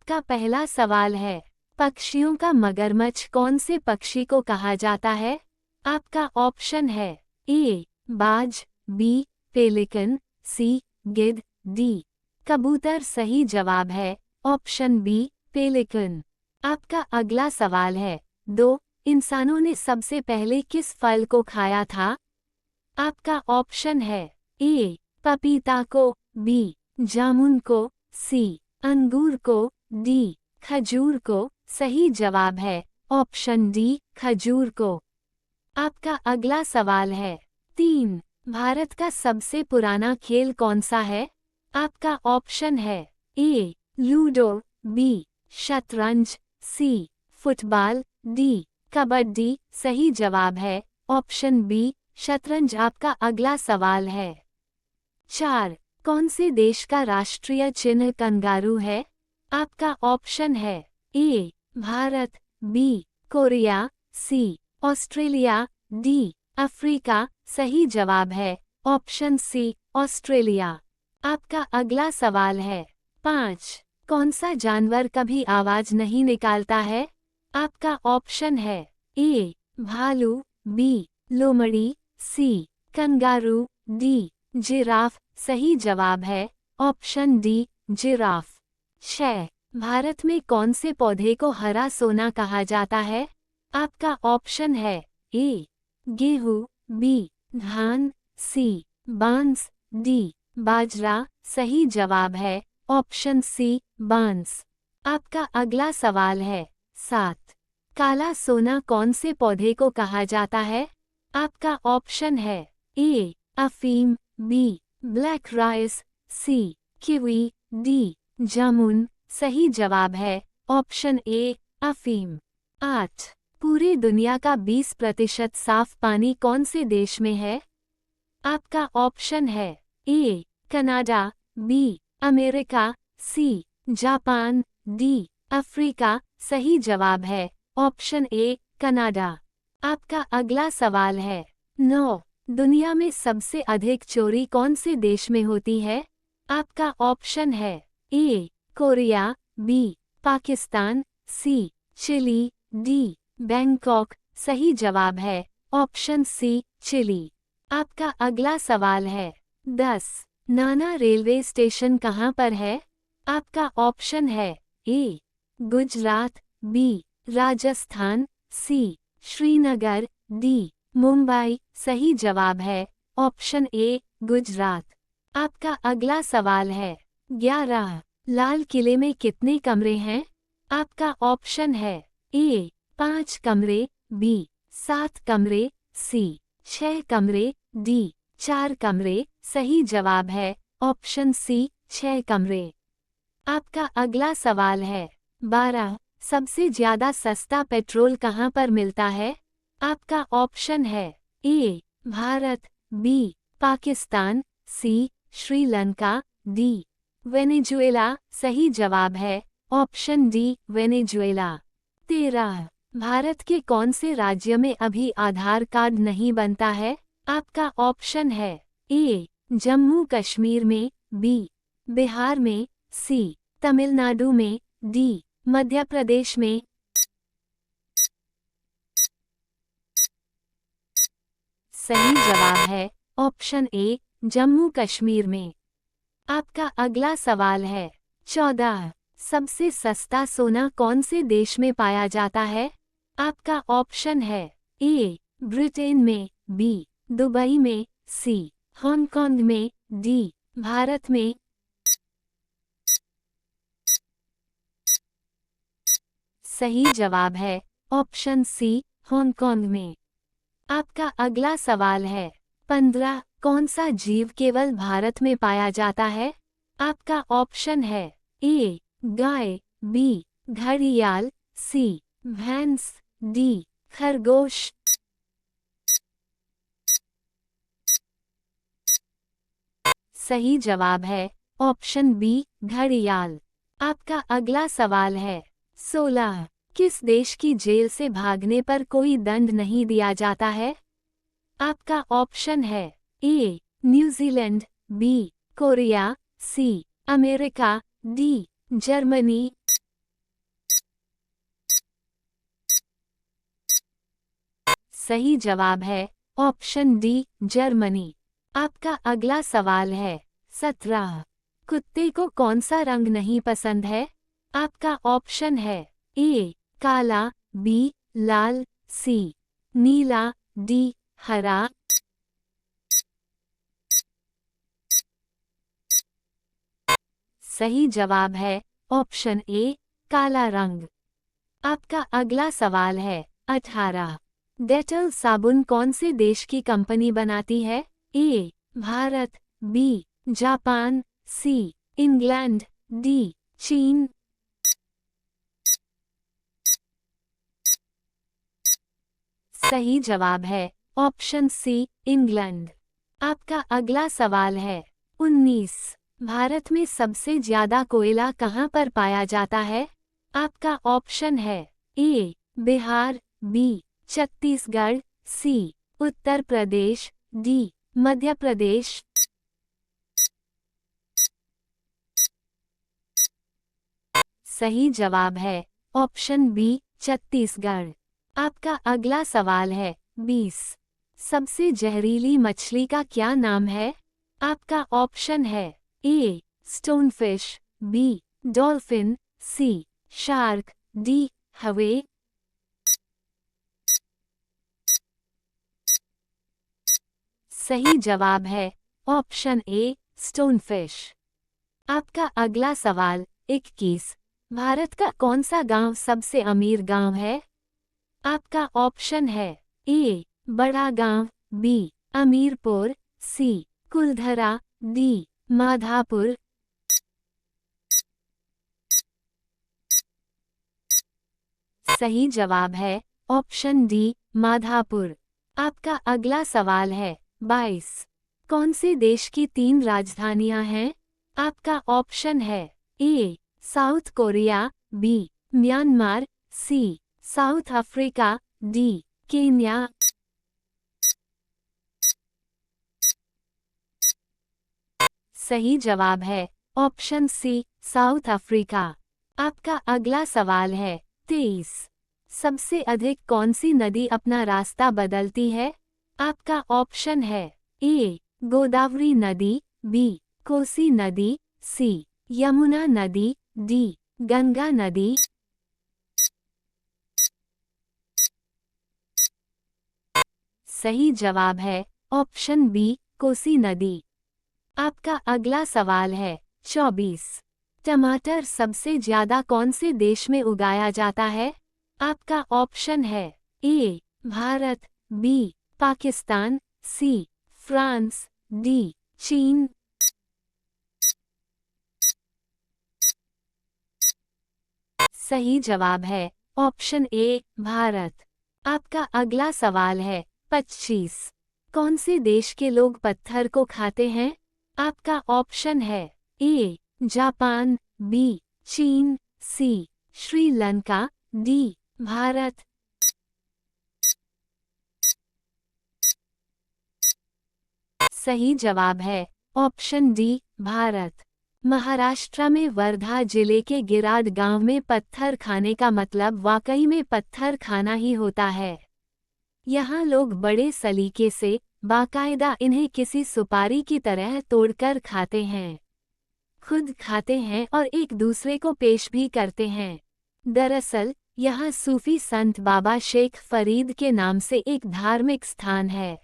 आपका पहला सवाल है, पक्षियों का मगरमच्छ कौन से पक्षी को कहा जाता है? आपका ऑप्शन है ए बाज, बी पेलिकन, सी गिद्ध, डी कबूतर। सही जवाब है ऑप्शन बी पेलिकन। आपका अगला सवाल है, 2 इंसानों ने सबसे पहले किस फल को खाया था? आपका ऑप्शन है ए पपीता को, बी जामुन को, सी अंगूर को, डी खजूर को। सही जवाब है ऑप्शन डी खजूर को। आपका अगला सवाल है, 3 भारत का सबसे पुराना खेल कौन सा है? आपका ऑप्शन है ए लूडो, बी शतरंज, सी फुटबॉल, डी कबड्डी। सही जवाब है ऑप्शन बी शतरंज। आपका अगला सवाल है, 4 कौन से देश का राष्ट्रीय चिन्ह कंगारू है? आपका ऑप्शन है A Bharat, B Korea, C Australia, D Africa. सही जवाब है ऑप्शन सी ऑस्ट्रेलिया। आपका अगला सवाल है, 5 कौन सा जानवर कभी आवाज नहीं निकालता है? आपका ऑप्शन है ए भालू, बी लोमड़ी, सी कंगारू, डी जिराफ। सही जवाब है ऑप्शन डी जिराफ। 6 भारत में कौन से पौधे को हरा सोना कहा जाता है? आपका ऑप्शन है ए गेहूं, बी धान, सी बांस, डी बाजरा। सही जवाब है ऑप्शन सी बांस। आपका अगला सवाल है, 7 काला सोना कौन से पौधे को कहा जाता है? आपका ऑप्शन है ए अफीम, बी ब्लैक राइस, सी किवी, डी जामुन। सही जवाब है ऑप्शन ए अफीम। 8 पूरी दुनिया का 20% साफ पानी कौन से देश में है? आपका ऑप्शन है A Canada, B America, C Japan, D Africa. सही जवाब है ऑप्शन ए कनाडा। आपका अगला सवाल है, 9 दुनिया में सबसे अधिक चोरी कौन से देश में होती है? आपका ऑप्शन है ए कोरिया, बी पाकिस्तान, सी चिली, डी बैंकॉक। सही जवाब है ऑप्शन सी चिली। आपका अगला सवाल है, 10 नाना रेलवे स्टेशन कहाँ पर है? आपका ऑप्शन है ए गुजरात, बी राजस्थान, सी श्रीनगर, डी मुंबई। सही जवाब है ऑप्शन ए गुजरात। आपका अगला सवाल है, 11 लाल किले में कितने कमरे हैं? आपका ऑप्शन है ए 5 कमरे, बी 7 कमरे, सी 6 कमरे, डी 4 कमरे। सही जवाब है ऑप्शन सी 6 कमरे। आपका अगला सवाल है, 12 सबसे ज्यादा सस्ता पेट्रोल कहाँ पर मिलता है? आपका ऑप्शन है A Bharat, B Pakistan, C Sri Lanka, D Venezuela. सही जवाब है ऑप्शन डी वेनेजुएला। 13 भारत के कौन से राज्य में अभी आधार कार्ड नहीं बनता है? आपका ऑप्शन है ए जम्मू कश्मीर में, बी बिहार में, सी तमिलनाडु में, डी मध्य प्रदेश में। सही जवाब है ऑप्शन ए जम्मू कश्मीर में। आपका अगला सवाल है, 14 सबसे सस्ता सोना कौन से देश में पाया जाता है? आपका ऑप्शन है ए ब्रिटेन में, बी दुबई में, सी हांगकांग में, डी भारत में। सही जवाब है ऑप्शन सी हांगकांग में। आपका अगला सवाल है, 15 कौन सा जीव केवल भारत में पाया जाता है? आपका ऑप्शन है ए गाय, बी घड़ियाल, सी भैंस, डी खरगोश। सही जवाब है ऑप्शन बी घड़ियाल। आपका अगला सवाल है, 16 किस देश की जेल से भागने पर कोई दंड नहीं दिया जाता है? आपका ऑप्शन है A New Zealand, B Korea, C America, D Germany. सही जवाब है ऑप्शन डी जर्मनी। आपका अगला सवाल है 17। कुत्ते को कौन सा रंग नहीं पसंद है? आपका ऑप्शन है ए काला, बी लाल, सी नीला, डी हरा। सही जवाब है ऑप्शन ए काला रंग। आपका अगला सवाल है 18। डेटल साबुन कौन से देश की कंपनी बनाती है? A Bharat, B Japan, C England, D चीन। सही जवाब है ऑप्शन सी इंग्लैंड। आपका अगला सवाल है 19। भारत में सबसे ज्यादा कोयला कहाँ पर पाया जाता है? आपका ऑप्शन है ए बिहार, बी छत्तीसगढ़, सी उत्तर प्रदेश, डी मध्य प्रदेश। सही जवाब है ऑप्शन बी छत्तीसगढ़। आपका अगला सवाल है 20। सबसे जहरीली मछली का क्या नाम है? आपका ऑप्शन है ए स्टोनफिश, बी डॉल्फिन, सी शार्क, डी हवे। सही जवाब है ऑप्शन ए स्टोनफिश। आपका अगला सवाल 21। भारत का कौन सा गांव सबसे अमीर गांव है? आपका ऑप्शन है ए बड़ा गांव, बी अमीरपुर, सी कुलधरा, डी माधापुर। सही जवाब है ऑप्शन डी माधापुर। आपका अगला सवाल है 22। कौन से देश की 3 राजधानियां हैं? आपका ऑप्शन है ए साउथ कोरिया, बी म्यांमार, सी साउथ अफ्रीका, डी केन्या। सही जवाब है ऑप्शन सी साउथ अफ्रीका। आपका अगला सवाल है 23। सबसे अधिक कौन सी नदी अपना रास्ता बदलती है? आपका ऑप्शन है ए गोदावरी नदी, बी कोसी नदी, सी यमुना नदी, डी गंगा नदी। सही जवाब है ऑप्शन बी कोसी नदी। आपका अगला सवाल है 24। टमाटर सबसे ज्यादा कौन से देश में उगाया जाता है? आपका ऑप्शन है A Bharat, B Pakistan, C France, D चीन। सही जवाब है ऑप्शन ए भारत। आपका अगला सवाल है 25। कौन से देश के लोग पत्थर को खाते हैं? आपका ऑप्शन है ए जापान, बी चीन, सी श्रीलंका, डी भारत। सही जवाब है ऑप्शन डी भारत। महाराष्ट्र में वर्धा जिले के गिराड गांव में पत्थर खाने का मतलब वाकई में पत्थर खाना ही होता है। यहाँ लोग बड़े सलीके से बाकायदा इन्हें किसी सुपारी की तरह तोड़कर खाते हैं, खुद खाते हैं और एक दूसरे को पेश भी करते हैं। दरअसल यहाँ सूफी संत बाबा शेख फरीद के नाम से एक धार्मिक स्थान है।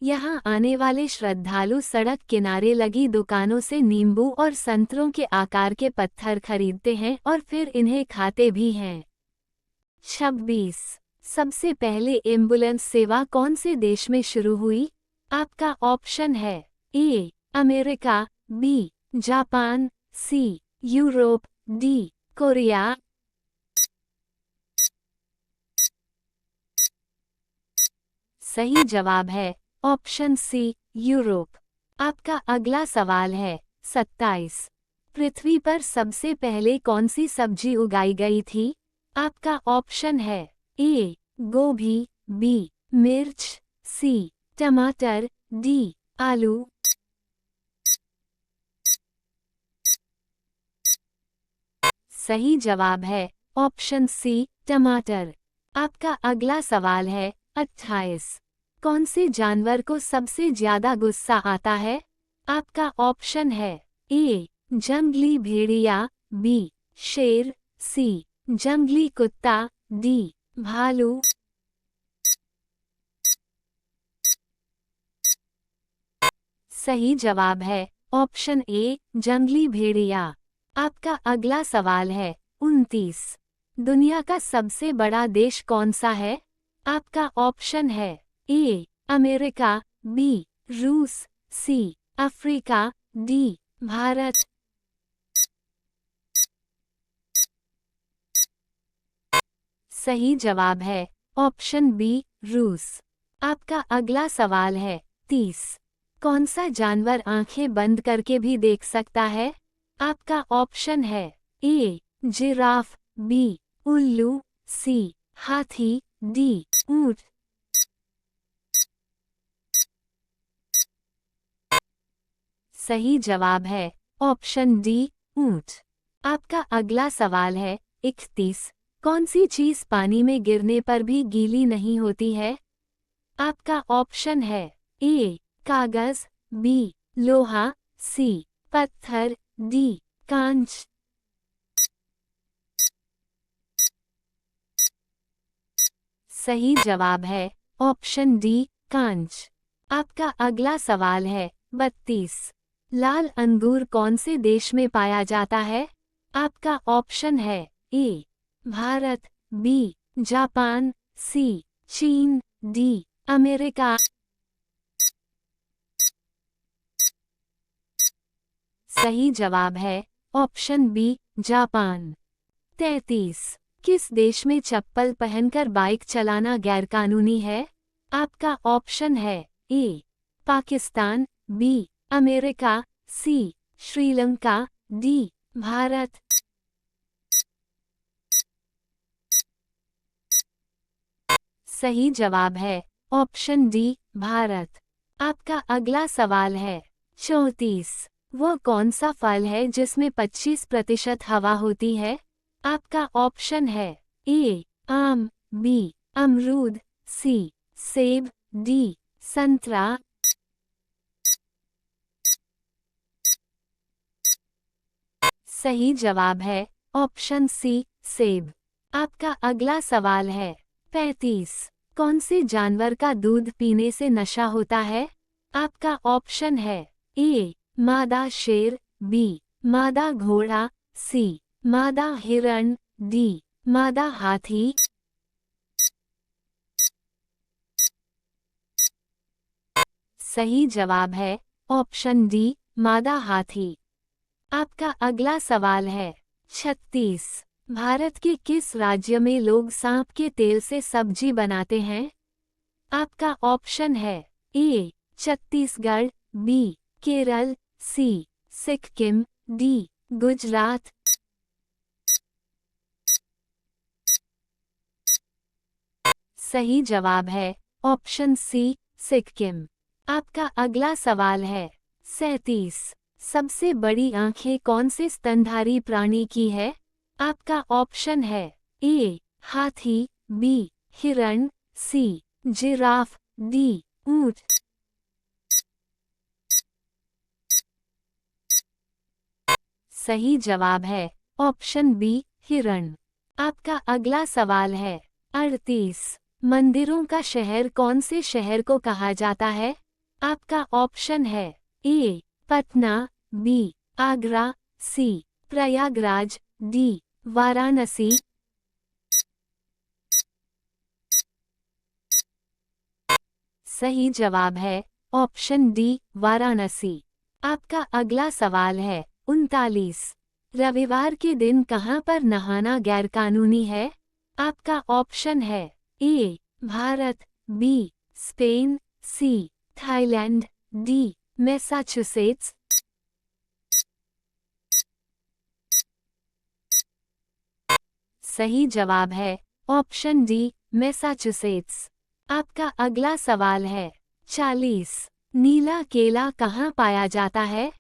यहाँ आने वाले श्रद्धालु सड़क किनारे लगी दुकानों से नींबू और संतरों के आकार के पत्थर खरीदते हैं और फिर इन्हें खाते भी हैं। 26। सबसे पहले एम्बुलेंस सेवा कौन से देश में शुरू हुई? आपका ऑप्शन है A America, B Japan, C Europe, D Korea. सही जवाब है ऑप्शन सी यूरोप। आपका अगला सवाल है 27। पृथ्वी पर सबसे पहले कौन सी सब्जी उगाई गई थी? आपका ऑप्शन है ए गोभी, बी मिर्च, सी टमाटर, डी आलू। सही जवाब है ऑप्शन सी टमाटर। आपका अगला सवाल है 28। कौन से जानवर को सबसे ज्यादा गुस्सा आता है? आपका ऑप्शन है ए जंगली भेड़िया, बी शेर, सी जंगली कुत्ता, डी भालू। सही जवाब है ऑप्शन ए जंगली भेड़िया। आपका अगला सवाल है 29। दुनिया का सबसे बड़ा देश कौन सा है? आपका ऑप्शन है ए अमेरिका, बी रूस, सी अफ्रीका, डी भारत। सही जवाब है ऑप्शन बी रूस। आपका अगला सवाल है 30। कौन सा जानवर आंखें बंद करके भी देख सकता है? आपका ऑप्शन है ए जिराफ, बी उल्लू, सी हाथी, डी ऊंट। सही जवाब है ऑप्शन डी ऊंट। आपका अगला सवाल है 31। कौन सी चीज पानी में गिरने पर भी गीली नहीं होती है? आपका ऑप्शन है ए कागज, बी लोहा, सी पत्थर, डी कांच। सही जवाब है ऑप्शन डी कांच। आपका अगला सवाल है 32। लाल अंगूर कौन से देश में पाया जाता है? आपका ऑप्शन है ए भारत, बी जापान, सी चीन, डी अमेरिका। सही जवाब है ऑप्शन बी जापान। 33। किस देश में चप्पल पहनकर बाइक चलाना गैरकानूनी है? आपका ऑप्शन है ए पाकिस्तान, बी अमेरिका, सी श्रीलंका, डी भारत। सही जवाब है ऑप्शन डी भारत। आपका अगला सवाल है 34। वह कौन सा फल है जिसमें 25% हवा होती है? आपका ऑप्शन है ए आम, बी अमरूद, सी सेब, डी संतरा। सही जवाब है ऑप्शन सी सेब। आपका अगला सवाल है 35। कौन से जानवर का दूध पीने से नशा होता है? आपका ऑप्शन है ए मादा शेर, बी मादा घोड़ा, सी मादा हिरण, डी मादा हाथी। सही जवाब है ऑप्शन डी मादा हाथी। आपका अगला सवाल है 36। भारत के किस राज्य में लोग सांप के तेल से सब्जी बनाते हैं? आपका ऑप्शन है ए छत्तीसगढ़, बी केरल, सी सिक्किम, डी गुजरात। सही जवाब है ऑप्शन सी सिक्किम। आपका अगला सवाल है 37। सबसे बड़ी आंखें कौन से स्तनधारी प्राणी की है? आपका ऑप्शन है ए हाथी, बी हिरण, सी जिराफ, डी ऊंट। सही जवाब है ऑप्शन बी हिरण। आपका अगला सवाल है 38। मंदिरों का शहर कौन से शहर को कहा जाता है? आपका ऑप्शन है ए पटना, बी आगरा, सी प्रयागराज, डी वाराणसी। सही जवाब है ऑप्शन डी वाराणसी। आपका अगला सवाल है 39। रविवार के दिन कहां पर नहाना गैरकानूनी है? आपका ऑप्शन है A Bharat, B Spain, C Thailand, D Massachusetts. सही जवाब है ऑप्शन डी मैसाचुसेट्स। आपका अगला सवाल है 40। नीला केला कहाँ पाया जाता है?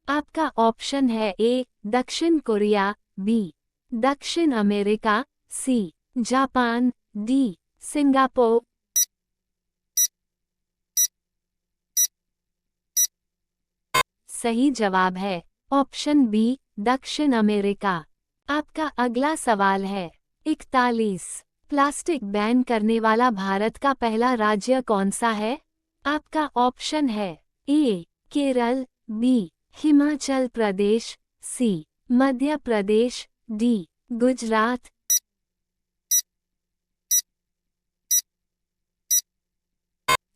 आपका ऑप्शन है ए दक्षिण कोरिया, बी दक्षिण America, C Japan, D Singapore. सही जवाब है ऑप्शन बी, दक्षिण अमेरिका। आपका अगला सवाल है 41। प्लास्टिक बैन करने वाला भारत का पहला राज्य कौन सा है? आपका ऑप्शन है ए, केरल, बी, हिमाचल प्रदेश, सी, मध्य प्रदेश, डी, गुजरात।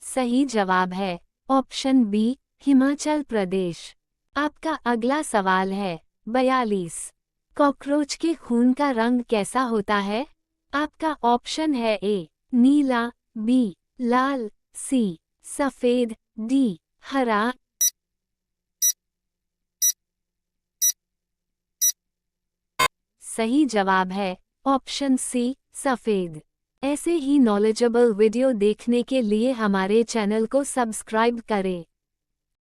सही जवाब है ऑप्शन बी, हिमाचल प्रदेश। आपका अगला सवाल है 42। कॉकरोच के खून का रंग कैसा होता है? आपका ऑप्शन है ए, नीला, बी, लाल, सी, सफेद, डी, हरा। सही जवाब है ऑप्शन सी, सफेद। ऐसे ही नॉलेजेबल वीडियो देखने के लिए हमारे चैनल को सब्सक्राइब करें।